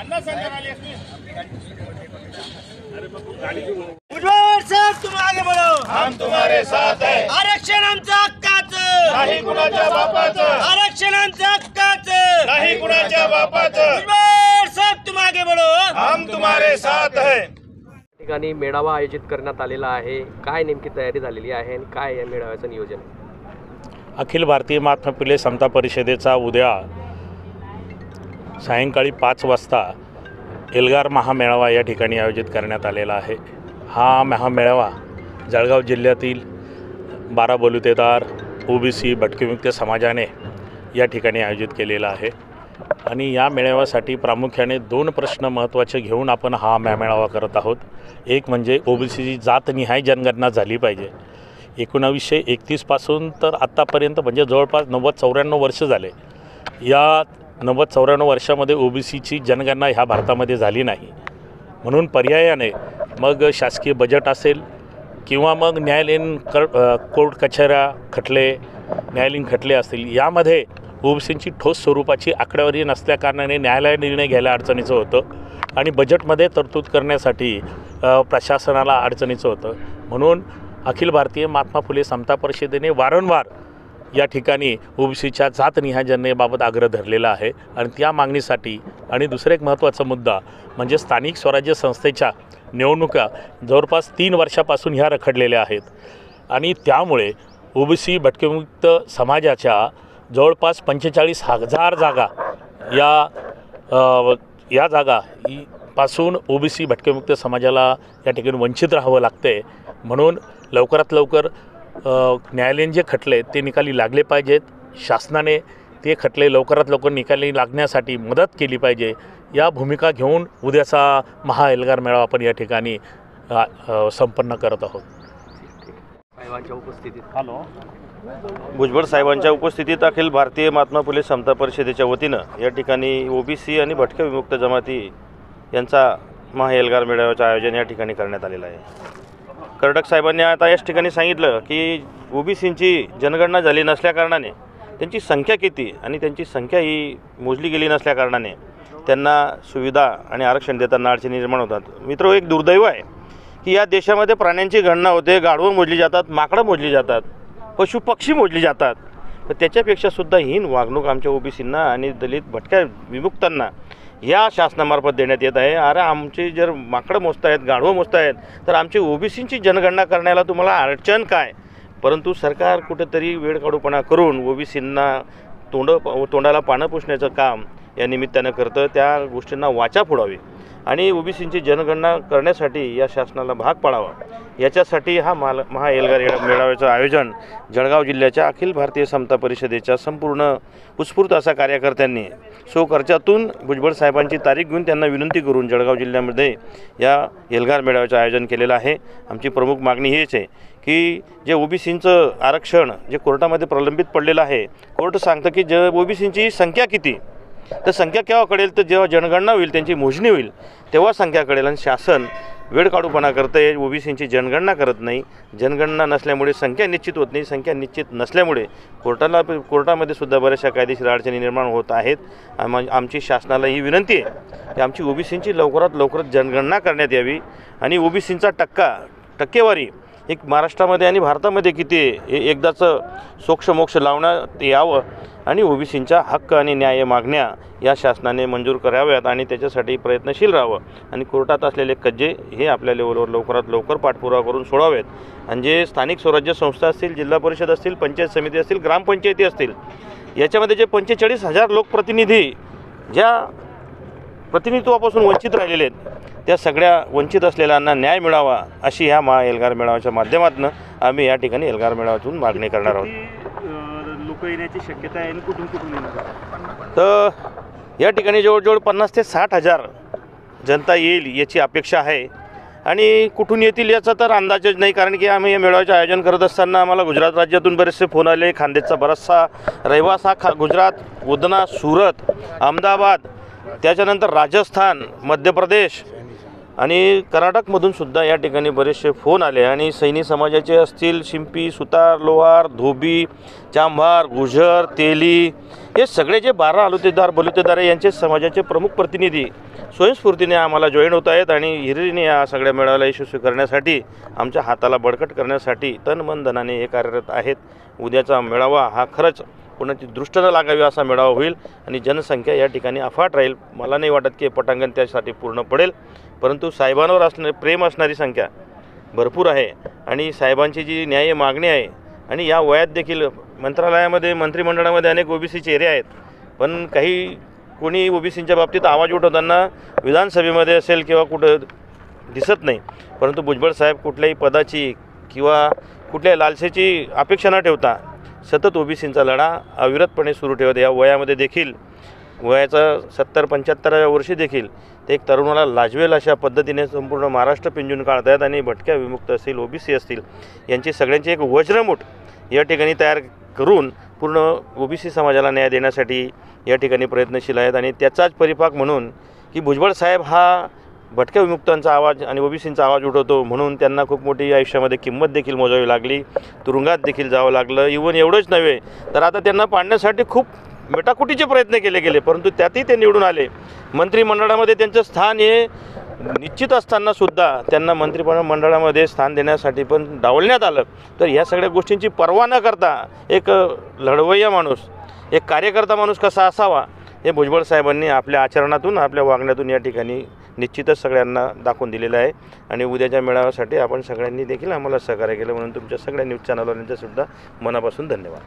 भुजबळ साहेब तुम आगे बढ़ो, हम तुम्हारे साथ है। आरक्षण आमचं हक्काचं नाही कुणाच्या बापाचं, आरक्षण आमचं हक्काचं नाही कुणाच्या बापाचं। भुजबळ साहेब तुम आगे बढ़ो, हम तुम्हारे साथ है। ठिकाणी मेळावा आयोजित करण्यात आलेला आहे। काय नेमकी तयारी झालेली आहे आणि काय या मेळाव्याचं नियोजन आहे? अखिल भारतीय महात्मा फुले समता परिषदेचा उद्या सायंकाळी 5 वाजता एल्गार महामेळावा या ठिकाणी आयोजित करण्यात आलेला आहे। हा महामेळावा जळगाव जिल्ह्यातील 12 बलुतेदार ओबीसी भटकेविमुक्त समाजाने या ठिकाणी आयोजित केलेला आहे आणि या मेळाव्यासाठी प्रामुख्याने 2 प्रश्न महत्त्वाचे घेऊन आपण हा मेळावा करत आहोत। एक म्हणजे ओबीसीची जातनिहाय जनगणना झाली पाहिजे। 1931 पासून तर आत्तापर्यंत म्हणजे जवळपास 90-94 वर्ष झाले। या 90-94 वर्षामध्ये ओबीसीची जनगणना ह्या भारतामध्ये झाली नाही, म्हणून पर्यायाने मग शासकीय बजेट असेल किंवा मग न्यायालयीन कोर्ट कचेऱ्या खटले न्यायालयीन खटले असतील, यामध्ये ओबीसींची ठोस स्वरूपाची आकडेवारी नसल्याकारणाने न्यायालय निर्णय घ्यायला अडचणीचं होतं आणि बजेटमध्ये तरतूद करण्यासाठी प्रशासनाला अडचणीचं होतं। म्हणून अखिल भारतीय महात्मा फुले समता परिषदेने वारंवार या ठिकाणी ओबीसीच्या जातनिहाय जनगणनेबाबत आग्रह धरलेला आहे आणि त्या मागणीसाठी आणि दुसरा एक महत्त्वाचा मुद्दा म्हणजे स्थानिक स्वराज्य संस्थेच्या निवडणुका जवळपास 3 वर्षापासून ह्या रखडलेल्या आहेत आणि त्यामुळे ओबीसी भटकेविमुक्त समाजाच्या जवळपास 45,000 जागा या जागा पासून ओबीसी भटकेविमुक्त समाजाला या ठिकाणी वंचित राहावं लागते। म्हणून लवकरात लवकर न्यायालयीन जे खटले ते निकाली लागले पाहिजेत। शासनाने ते खटले लवकरात लवकर निकाली लागण्यासाठी मदत केली पाहिजे। या भूमिका घेऊन उद्याचा महाएल्गार मेळावा आपण या ठिकाणी संपन्न करत आहोत। साहेबांच्या उपस्थितीत भुजबळ साहेबांच्या उपस्थितीत अखिल भारतीय महात्मा फुले समता परिषदेच्या वतीनं या ठिकाणी ओबीसी आणि भटके विमुक्त जमाती यांचा महाएल्गार मेळाव्याचं आयोजन या ठिकाणी करण्यात आलेलं आहे। कर्डक साहेबांनी आता याच ठिकाणी सांगितलं की ओबीसींची जनगणना झाली नसल्याकारणाने त्यांची संख्या किती आणि त्यांची संख्या ही मोजली गेली नसल्याकारणाने त्यांना सुविधा आणि आरक्षण देताना अडचणी निर्माण होतात। मित्र, एक दुर्दैव आहे की या देशामध्ये प्राण्यांची गणना होते, गाढवं मोजली जातात, माकडं मोजली जातात, पशुपक्षी मोजली जातात, तर त्याच्यापेक्षा सुद्धा हीन वागणूक आमच्या ओबीसींना आणि दलित भटक्या विमुक्तांना या शासनामार्फत देण्यात येत आहे। अरे आमची जर माकडं मोजतायत, गाढवं मोजतायत, तर आमची ओबीसींची जनगणना करण्याला तुम्हाला अडचण काय? परंतु सरकार कुठेतरी वेळकाढूपणा करून ओबीसींना तोंडाला पानं पुसण्याचं काम या निमित्तानं करतं। त्या गोष्टींना वाचा फोडावी आणि ओबीसींची जनगणना करण्यासाठी या शासनाला भाग पाडावा, याच्यासाठी हा महाएल्गार मेळाव्याचं आयोजन जळगाव जिल्ह्याच्या अखिल भारतीय समता परिषदेच्या संपूर्ण उत्स्फूर्त अशा कार्यकर्त्यांनी स्वखर्चातून भुजबळ साहेबांची तारीख घेऊन त्यांना विनंती करून जळगाव जिल्ह्यामध्ये या एल्गार मेळाव्याचं आयोजन केलेलं आहे। आमची प्रमुख मागणी हीच आहे की जे ओबीसींचं आरक्षण जे कोर्टामध्ये प्रलंबित पडलेलं आहे, कोर्ट सांगतं की ओबीसींची संख्या किती, तर संख्या केव्हा कळेल तर जेव्हा जनगणना होईल, त्यांची मोजणी होईल, तेव्हा संख्या कळेल। आणि शासन वेळकाढूपणा करतं आहे, ओबीसींची जनगणना करत नाही। जनगणना नसल्यामुळे संख्या निश्चित होत नाही, संख्या निश्चित नसल्यामुळे कोर्टामध्ये सुद्धा बऱ्याचशा कायदेशीर अडचणी निर्माण होत आहेत। आमची शासनाला ही विनंती आहे की आमची ओबीसींची लवकरात लवकर जनगणना करण्यात यावी आणि ओबीसींचा टक्केवारी एक महाराष्ट्रामध्ये आणि भारतामध्ये किती आहे एकदाचं सोक्षमोक्ष लावण्यात यावं आणि ओबीसींच्या हक्क आणि न्याय मागण्या या शासनाने मंजूर कराव्यात आणि त्याच्यासाठी प्रयत्नशील राहावं आणि कोर्टात असलेले कज्जे हे आपल्या लेवलवर लवकरात लवकर पाठपुरावा करून सोडावेत। आणि जे स्थानिक स्वराज्य संस्था असतील, जिल्हा परिषद असतील, पंचायत समिती असतील, ग्रामपंचायती असतील, याच्यामध्ये जे 45,000 लोकप्रतिनिधी ज्या प्रतिनिधित्वापासून वंचित राहिलेले आहेत, त्या सगळ्या वंचित असलेल्यांना न्याय मिळावा अशी ह्या महाएल्गार मेळाव्याच्या माध्यमातून आम्ही या ठिकाणी एल्गार मेळाव्यातून मागणी करणार आहोत। लोक येण्याची शक्यता आहे आणि कुठून येणार? तर या ठिकाणी जवळजवळ 50,000 ते 60,000 जनता येईल याची अपेक्षा आहे आणि कुठून येतील याचा तर अंदाजच नाही, कारण की आम्ही या मेळाव्याचे आयोजन करत असताना आम्हाला गुजरात राज्यातून बरेचसे फोन आले। खानदेशचा बराचसा रहिवास हा गुजरात, उदना, सुरत, अहमदाबाद, त्याच्यानंतर राजस्थान, मध्य प्रदेश, आणि कर्नाटकमधून सुद्धा या ठिकाणी बरेचसे फोन आले आणि सैनी समाजाचे असतील, शिंपी, सुतार, लोहार, धोबी, चांभार, गुजर, तेली हे सगळे जे 12 बलुतेदार यांचे समाजाचे प्रमुख प्रतिनिधी स्वयंस्फूर्तीने आम्हाला जॉईन होत आहेत आणि हिरिरीने या सगळ्या मेळाव्याला यशस्वी करण्यासाठी, आमच्या हाताला बळकट करण्यासाठी तन मन धनाने हे कार्यरत आहेत. उद्याचा मेळावा हा खरंच कोणाची दृष्ट न लागावी असा मेळावा होईल आणि जनसंख्या या ठिकाणी अफाट राहील. मला नाही वाटत की पटांगण त्यासाठी पूर्ण पडेल, परंतु साहेबांवर प्रेम असणारी संख्या भरपूर आहे आणि साहेबांची जी न्याय्य मागणी आहे आणि या वयात देखील मंत्रालयामध्ये, मंत्रिमंडळामध्ये अनेक ओबीसी चेहरे आहेत, पण काही कोणी ओबीसींच्या बाबतीत आवाज उठवताना विधानसभेमध्ये असेल किंवा कुठं दिसत नाही. परंतु भुजबळ साहेब कुठल्याही पदाची किंवा कुठल्याही लालसेची अपेक्षा न ठेवता सतत ओबीसींचा लढा अविरतपणे सुरू ठेवत या वयामध्ये देखील, वयाचा 70-75व्या वर्षी देखील ते एक तरुणाला लाजवेल अशा पद्धतीने संपूर्ण महाराष्ट्र पिंजून काढत आहेत आणि भटक्या विमुक्त असतील, ओबीसी असतील, यांची सगळ्यांची एक वज्रमूठ या ठिकाणी तयार करून पूर्ण ओबीसी समाजाला न्याय देण्यासाठी या ठिकाणी प्रयत्नशील आहेत. आणि त्याचाच परिपाक म्हणून की भुजबळ साहेब हा भटक्या विमुक्तांचा आवाज आणि ओबीसींचा आवाज उठवतो म्हणून त्यांना खूप मोठी आयुष्यामध्ये किंमत देखील मोजावी लागली, तुरुंगात देखील जावं लागलं. इव्हन एवढंच नव्हे तर आता त्यांना पाडण्यासाठी खूप मेटाकुटीचे प्रयत्न केले गेले, परंतु त्यातही ते निवडून आले. मंत्रिमंडळामध्ये त्यांचं स्थान हे निश्चित असतानासुद्धा त्यांना मंत्रिमंडळामध्ये स्थान देण्यासाठी पण डावलण्यात आलं. तर ह्या सगळ्या गोष्टींची पर्वा न करता एक लढवय्या माणूस, एक कार्यकर्ता माणूस कसा असावा हे भुजबळ साहेबांनी आपल्या आचरणातून, आपल्या वागण्यातून या ठिकाणी निश्चितच सगळ्यांना दाखवून दिलेलं आहे. आणि उद्याच्या मेळाव्यासाठी आपण सगळ्यांनी देखील आम्हाला सहकार्य केलं म्हणून तुमच्या सगळ्या न्यूज चॅनलवाल्यांचा सुद्धा मनापासून धन्यवाद.